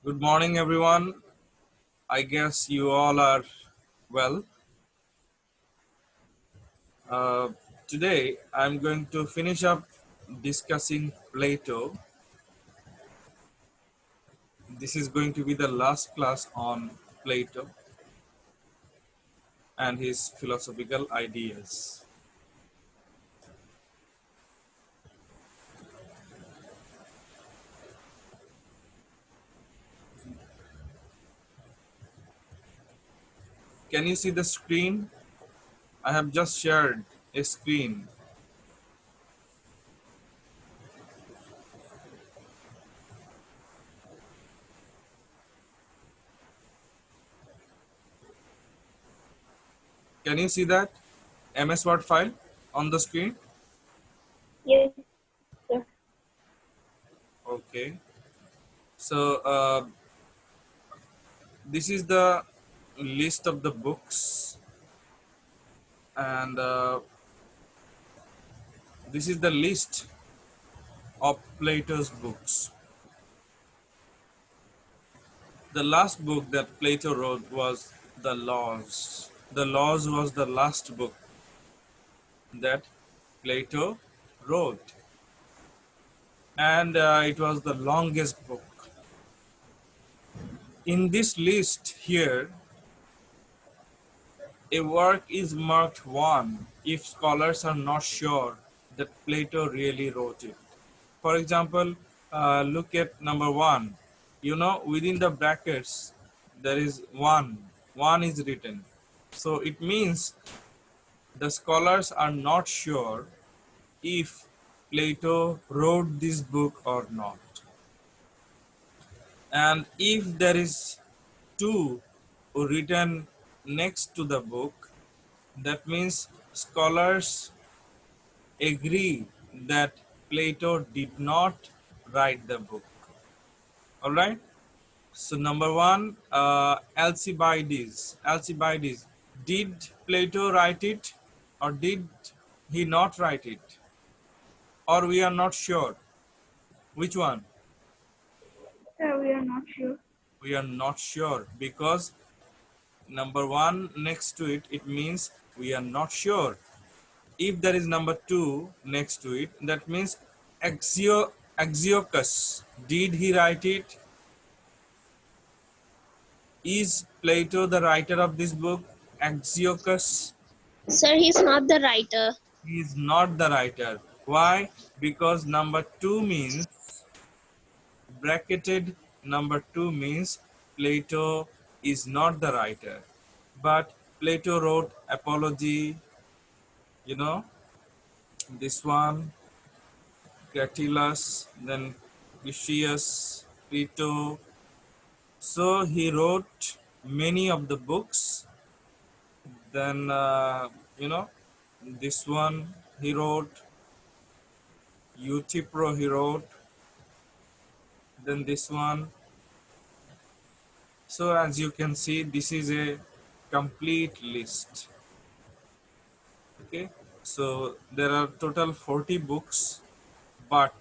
Good morning, everyone. I guess you all are well. Uh, Today, I'm going to finish up discussing Plato. This is going to be the last class on Plato and his philosophical ideas. Can you see the screen? I have just shared a screen. Can you see that MS Word file on the screen? Yes, sir. Okay. So, this is the list of the books, and this is the list of Plato's books. The last book that Plato wrote was the Laws. The Laws was the last book that Plato wrote, and it was the longest book. In this list here, a work is marked 1 if scholars are not sure that Plato really wrote it. For example, look at number 1. Within the brackets, there is 1. 1 is written. So it means the scholars are not sure if Plato wrote this book or not. And if there is 2 written next to the book, that means scholars agree that Plato did not write the book. All right. So number 1, Alcibiades. Alcibiades. Did Plato write it, or did he not write it? Or we are not sure. Which one? Sir, we are not sure. We are not sure because number 1 next to it, it means we are not sure. If there is number 2 next to it, that means Axiochus. Did he write it? Is Plato the writer of this book? Axiochus? Sir, he's not the writer. He is not the writer. Why? Because number 2 means, bracketed number 2 means Plato is not the writer. But Plato wrote Apology, you know, this one, Cratylus, then Critias, Crito. So he wrote many of the books. Then, this one he wrote, Euthyphro he wrote, then this one. So as you can see, this is a complete list. Okay, so there are total 40 books, but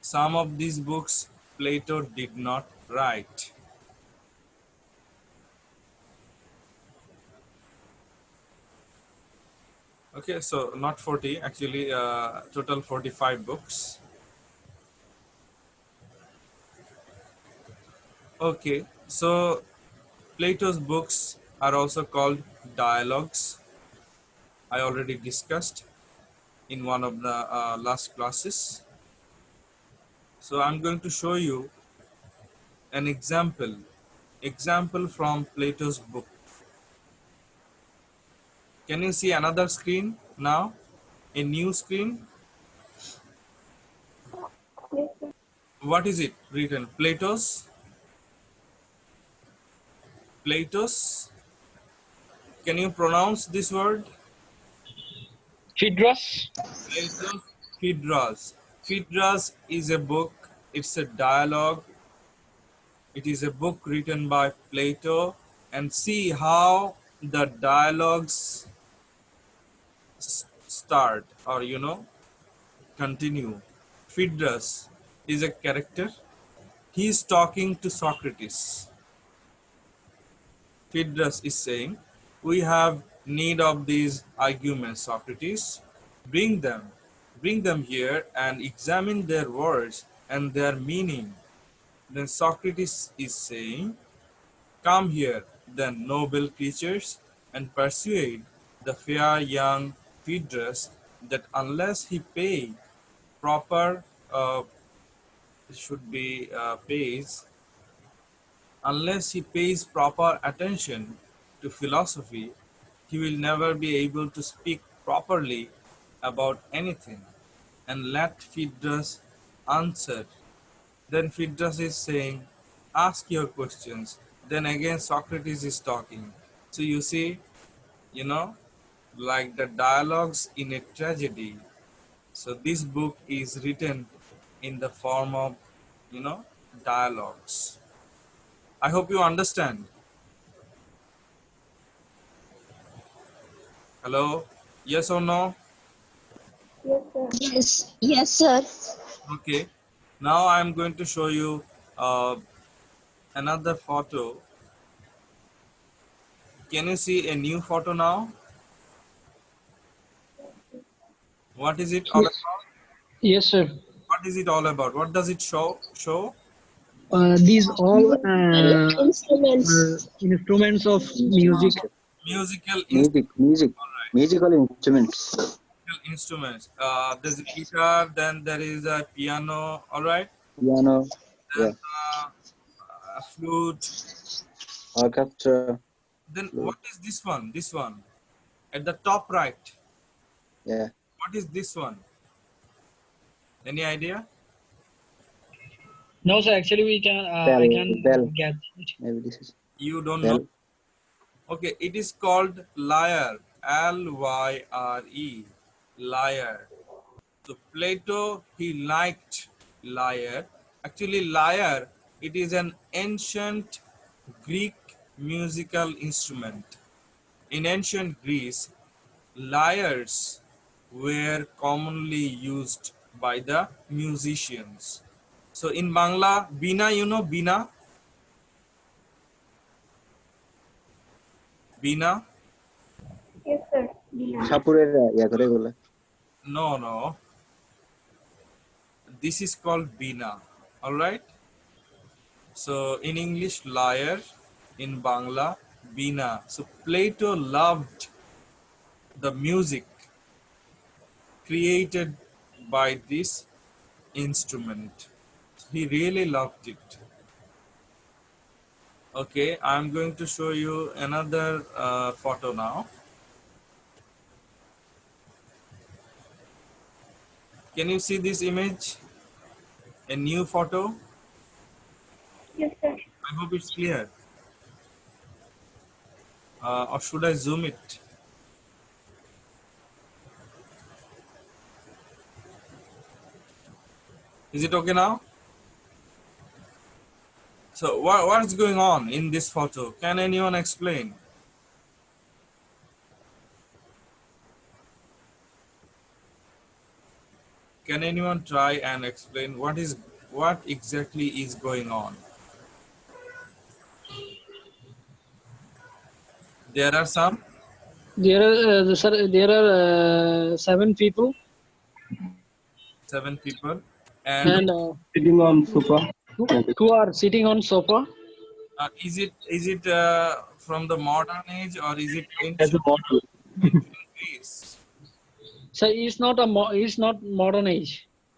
some of these books Plato did not write. Okay, so not 40, actually total 45 books. Okay, so Plato's books are also called dialogues. I already discussed in one of the last classes. So I'm going to show you an example from Plato's book. Can you see another screen now? A new screen? Yes, sir. What is it written? Plato's. Can you pronounce this word? Phaedrus. Plato's Phaedrus. Phaedrus is a book. It's a dialogue. It is a book written by Plato. And see how the dialogues start, or continue. Phaedrus is a character. he is talking to Socrates. Phaedrus is saying, we have need of these arguments, Socrates. Bring them, bring them here and examine their words and their meaning. Then Socrates is saying, come here, then noble creatures, and persuade the fair young Phaedrus that unless he pay proper, should be pays unless he pays proper attention to philosophy, he will never be able to speak properly about anything. And let Phaedrus answer. Then Phaedrus is saying, ask your questions. Then again Socrates is talking. So you see, you know, like the dialogues in a tragedy. So this book is written in the form of, dialogues. I hope you understand. Hello? Yes or no? Yes, sir. Yes, sir. Okay. Now I'm going to show you another photo. Can you see a new photo now? What is it all Yes, about? yes, sir. What is it all about? What does it show? These all Instruments. instruments of music. Instruments. Musical Alright. Musical instruments. Musical instruments. There's a guitar, then there is a piano, alright? Piano, Then yeah, a flute. orchestra, Then flute, what is this one? This one. At the top right. yeah, What is this one? Any idea? No, sir. Actually, we can. bell, I can bell. get it. Maybe this is You don't know? bell. Okay, it is called lyre. Lyre. Lyre. So Plato, he liked lyre. Actually, lyre, it is an ancient Greek musical instrument. In ancient Greece, lyres were commonly used by the musicians. So in Bangla, Bina, you know Bina? Bina? Yes, sir. Yeah. সাপুরের ইয়া করে এগুলো No. This is called Bina. Alright? So in English, lyre. In Bangla, Bina. So Plato loved the music created by this instrument. He really loved it. Okay, I'm going to show you another photo now. Can you see this image? A new photo? Yes, sir. I hope it's clear. Or should I zoom it? Is it okay now? So what's going on in this photo? Can anyone explain? Can anyone try and explain what exactly is going on? There are some There are, sir. There are 7 people, 7 people, and and Sitting on sofa. two are sitting on sofa. is it from the modern age or is it As a model. ancient Greece? So it's not it's not modern age.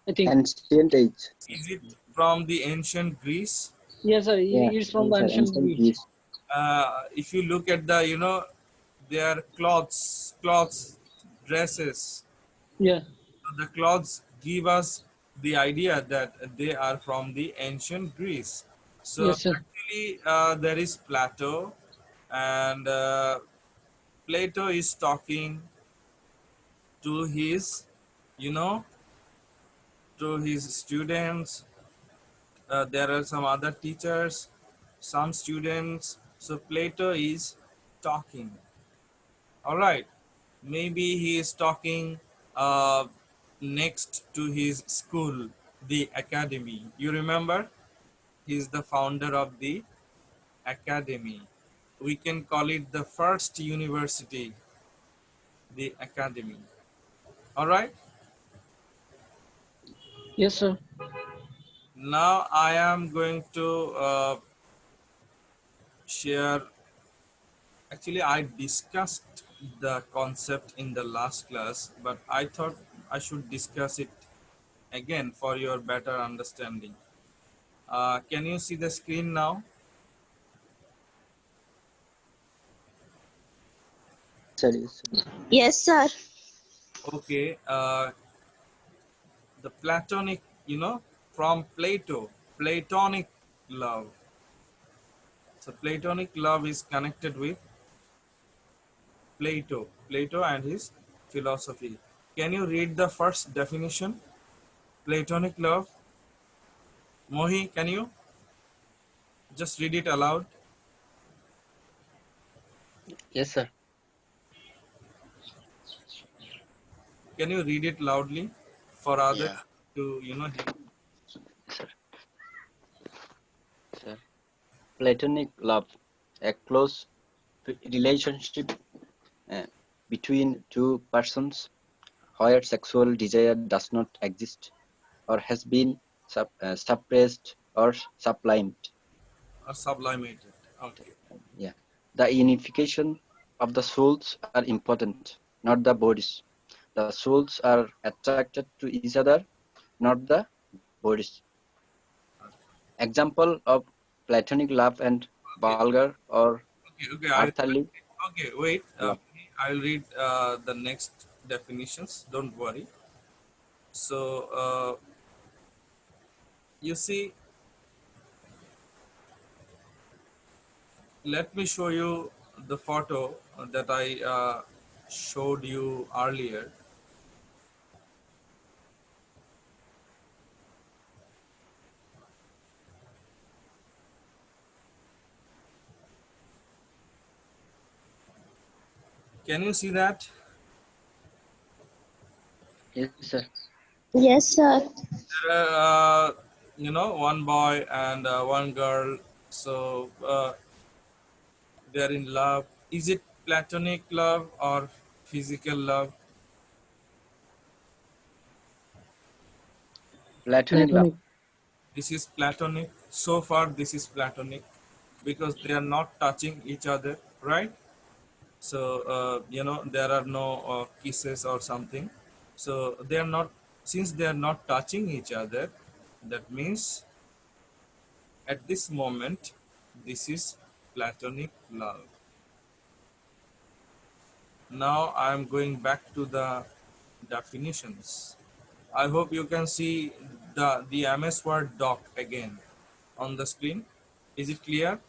I think. ancient age. Is it from the ancient Greece? Yes, sir. Yeah, It's from the sir, ancient Greece. Greece. If you look at the their clothes, dresses, Yeah. the clothes give us the idea that they are from the ancient Greece. So Yes, sir. actually there is Plato, and Plato is talking to his you know to his students. There are some other teachers, some students. So Plato is talking. All right, maybe he is talking next to his school, the academy. You remember, He is the founder of the academy. We can call it the first university, the academy. All right. Yes, sir. Now I am going to share. Actually, I discussed the concept in the last class, but I thought I should discuss it again for your better understanding. Can you see the screen now? Sir, yes, sir. Yes, sir. Okay. The Platonic, from Plato, Platonic love. So Platonic love is connected with Plato and his philosophy. Can you read the first definition? Platonic love. Mohi, can you just read it aloud? Yes, sir. Can you read it loudly for others Yeah, to hear? sir. Sir. Platonic love, a close relationship uh, between two persons where sexual desire does not exist or has been suppressed or sublimed. Or sublimated. Okay. Yeah. The unification of the souls are important, not the bodies. The souls are attracted to each other, not the bodies. Example of platonic love and Okay. vulgar or Okay. earthly Okay. Wait. love. I'll read the next definitions. Don't worry. So you see, let me show you the photo that I showed you earlier. Can you see that? Yes, sir. Yes, sir. There are, one boy and one girl. So they're in love. Is it platonic love or physical love? Platonic love. Platonic. This is platonic. So far, this is platonic because they are not touching each other, right? So there are no kisses or something. So they are not, since they are not touching each other, that means at this moment this is platonic love. Now I am going back to the definitions. I hope you can see the MS Word doc again on the screen. Is it clear,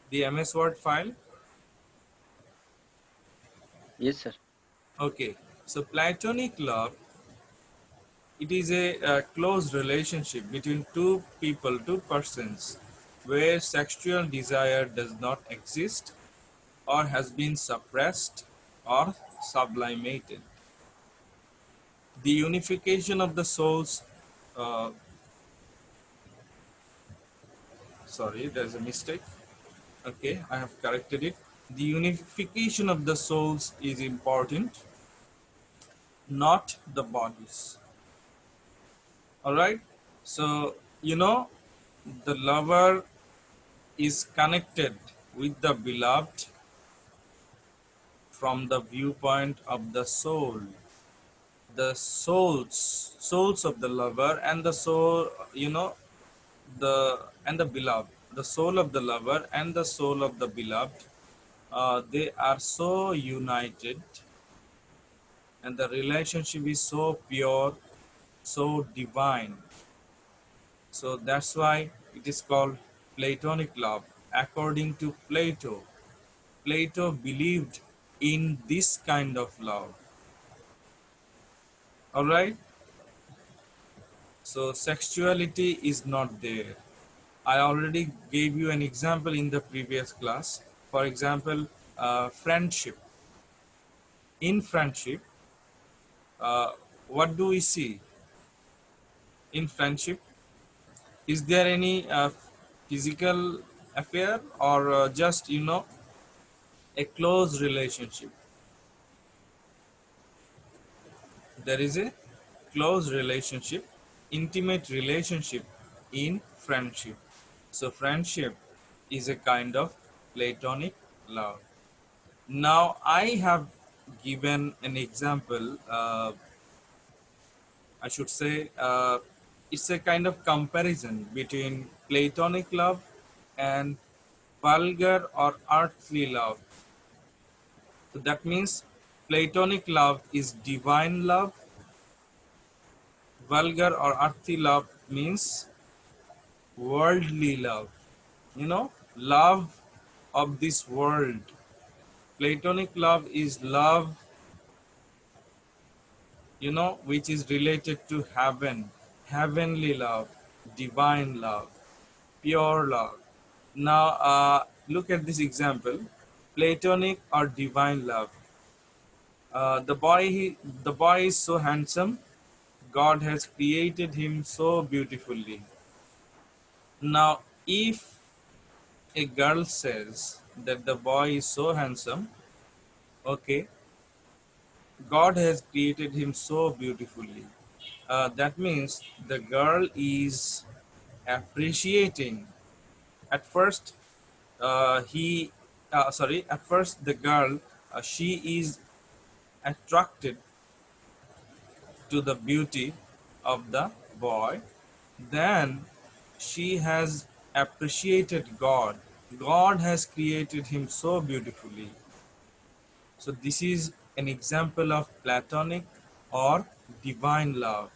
the MS Word file? Yes, sir. Okay, so platonic love, it is a close relationship between two people, two persons, where sexual desire does not exist or has been suppressed or sublimated. The unification of the souls, uh, sorry, there's a mistake. Okay, I have corrected it. The unification of the souls is important, not the bodies. All right. So, the lover is connected with the beloved from the viewpoint of the soul. The souls of the lover and the soul, the beloved. The soul of the lover and the soul of the beloved, they are so united, and the relationship is so pure, so divine. So that's why it is called Platonic love. According to Plato, Plato believed in this kind of love. All right. So sexuality is not there. I already gave you an example in the previous class. For example, friendship. In friendship, uh, what do we see in friendship? Is there any physical affair or just, you know, a close relationship? There is a close relationship, intimate relationship in friendship. So friendship is a kind of platonic love. Now I have given an example, I should say, it's a kind of comparison between platonic love and vulgar or earthly love. So that means platonic love is divine love, vulgar or earthly love means worldly love. You know, love of this world. Platonic love is love, you know, which is related to heaven, heavenly love, divine love, pure love. Now, look at this example: platonic or divine love. The boy is so handsome. God has created him so beautifully. Now, if a girl says that the boy is so handsome, okay, God has created him so beautifully. That means the girl is appreciating. At first, at first the girl, she is attracted to the beauty of the boy. Then she has appreciated God. God has created him so beautifully. So this is an example of platonic or divine love.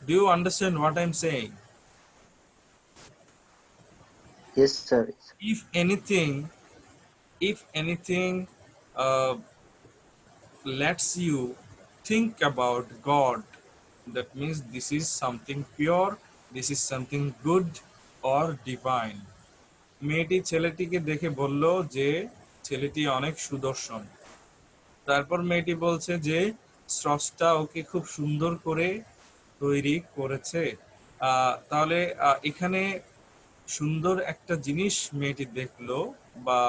Do you understand what I'm saying? Yes, sir. If anything, if anything uh, lets you think about God, that means this is something pure, this is something good or divine. মেয়েটি ছেলেটিকে দেখে বলল যে ছেলেটি অনেক সুদর্শন। তারপর মেয়েটি বলছে যে স্রষ্টা ওকে খুব সুন্দর করে তৈরি করেছে। তাহলে এখানে সুন্দর একটা জিনিস মেয়েটি দেখলো বা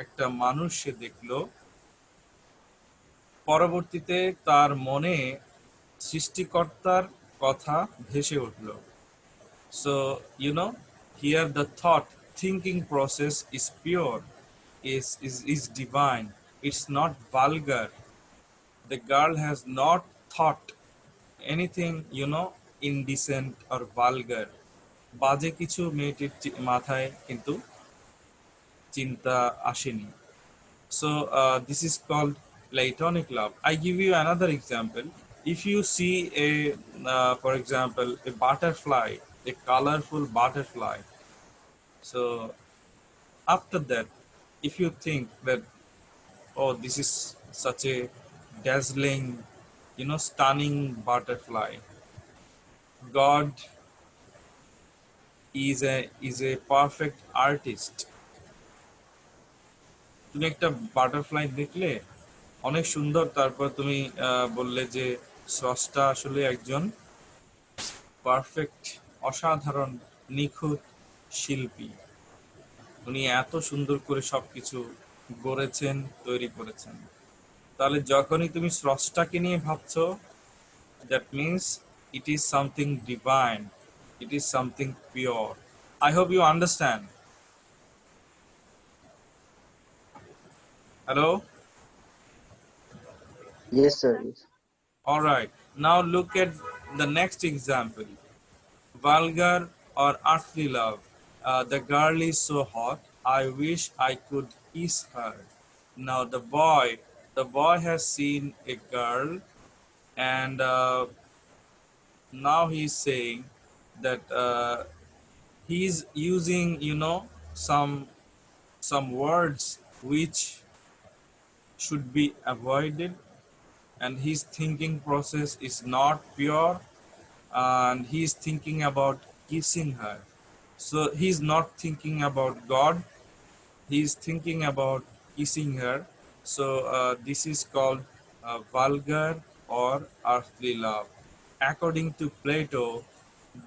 একটা মানুষ সে দেখলো, পরবর্তীতে তার মনে সৃষ্টিকর্তার কথা ভেসে উঠল। So, you know, here the thought, thinking process is pure, is divine. It's not vulgar. The girl has not thought anything, you know, indecent or vulgar. বাজে কিছু মেয়েটির মাথায় কিন্তু চিন্তা আসেনি। So this is called platonic love. I give you another example. If you see for example, a butterfly, a colorful butterfly. So after that, if you think that, oh, this is such a dazzling, you know, stunning butterfly. God is a perfect artist. তুমি একটা butterfly দেখলে অনেক সুন্দর, তারপর তুমি বললে যে স্রষ্টা আসলে একজন পারফেক্ট, অসাধারণ, নিখুঁত শিল্পী, উনি এত সুন্দর করে সবকিছু গড়েছেন, তৈরি করেছেন। তাহলে যখনই তুমি স্রষ্টাকে নিয়ে ভাবছো, that means it is something divine, it is something pure. I hope you understand. Hello? Yes, sir. Yes. All right, now look at the next example: vulgar or earthly love. The girl is so hot, I wish I could kiss her. Now the boy has seen a girl, and now he's saying that he's using, you know, some words which should be avoided, and his thinking process is not pure, and he's thinking about kissing her. So he's not thinking about God, he's thinking about kissing her. So this is called vulgar or earthly love. According to Plato,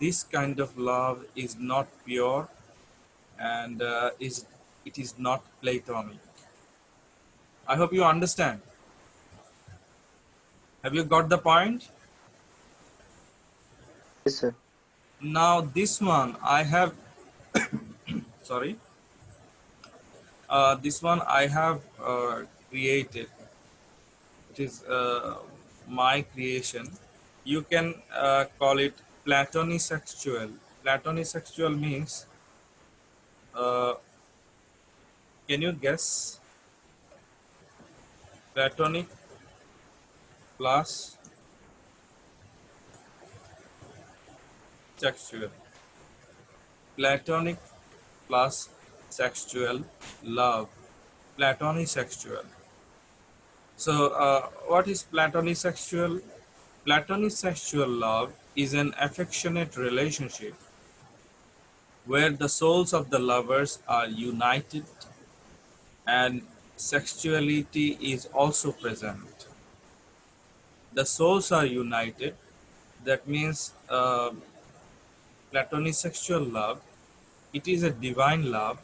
this kind of love is not pure, and it is not Platonic. I hope you understand. Have you got the point? Yes, sir. Now this one I have, sorry, this one I have created. It is my creation. You can call it platonisexual. Platonisexual means, uh, can you guess? Platonic plus sexual. Platonic plus sexual love. Platonic sexual. So, what is platonic sexual? Platonic sexual love is an affectionate relationship where the souls of the lovers are united and sexuality is also present. The souls are united. That means platonic sexual love, it is a divine love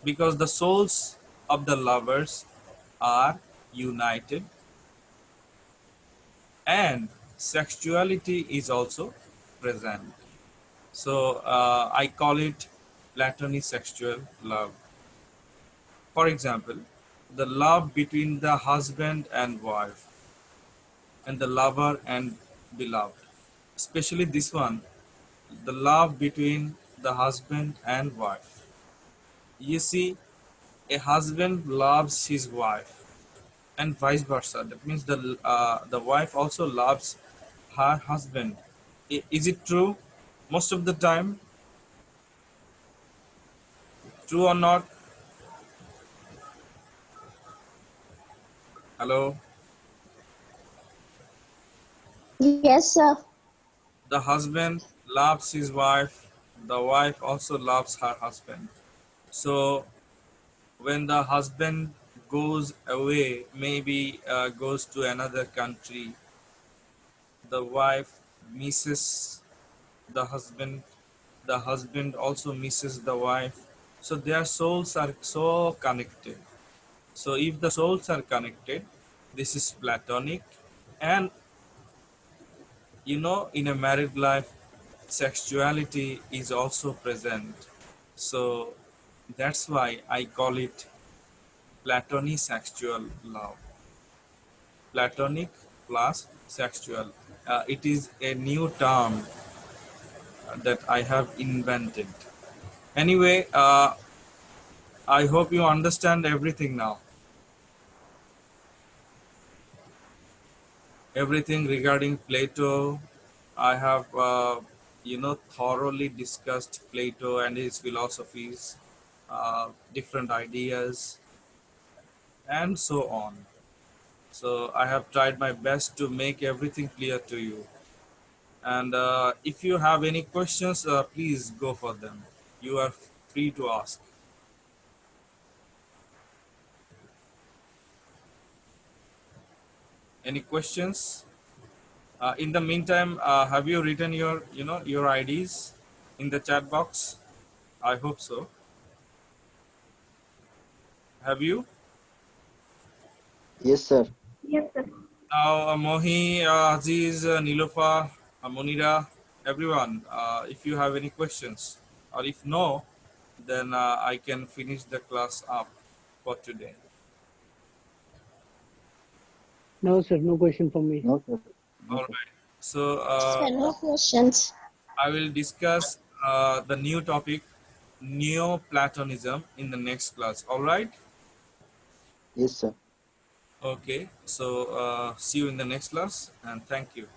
because the souls of the lovers are united and sexuality is also present. So I call it platonic sexual love. For example, the love between the husband and wife and the lover and beloved. Especially this one, the love between the husband and wife. You see, a husband loves his wife and vice versa. That means the wife also loves her husband. Is it true? Most of the time, true or not? Hello? Yes, sir. The husband loves his wife, the wife also loves her husband. So when the husband goes away, maybe goes to another country, the wife misses the husband also misses the wife. So their souls are so connected. So if the souls are connected, this is platonic. And you know, in a married life, sexuality is also present. So that's why I call it platonic sexual love. Platonic plus sexual. It is a new term that I have invented. Anyway, I hope you understand everything now. Everything regarding Plato, I have, thoroughly discussed Plato and his philosophies, different ideas, and so on. So I have tried my best to make everything clear to you. And if you have any questions, please go for them. You are free to ask. Any questions? In the meantime, have you written your IDs in the chat box? I hope so. Have you? Yes, sir. Yes, sir. Now, Mohi, Aziz, Nilofa, Monira, everyone, if you have any questions, or if no, then I can finish the class up for today. No, sir. No question for me. No, sir. No, All sir. right. So Sir, no questions. I will discuss the new topic, Neoplatonism, in the next class. All right. Yes, sir. Okay. So see you in the next class, and thank you.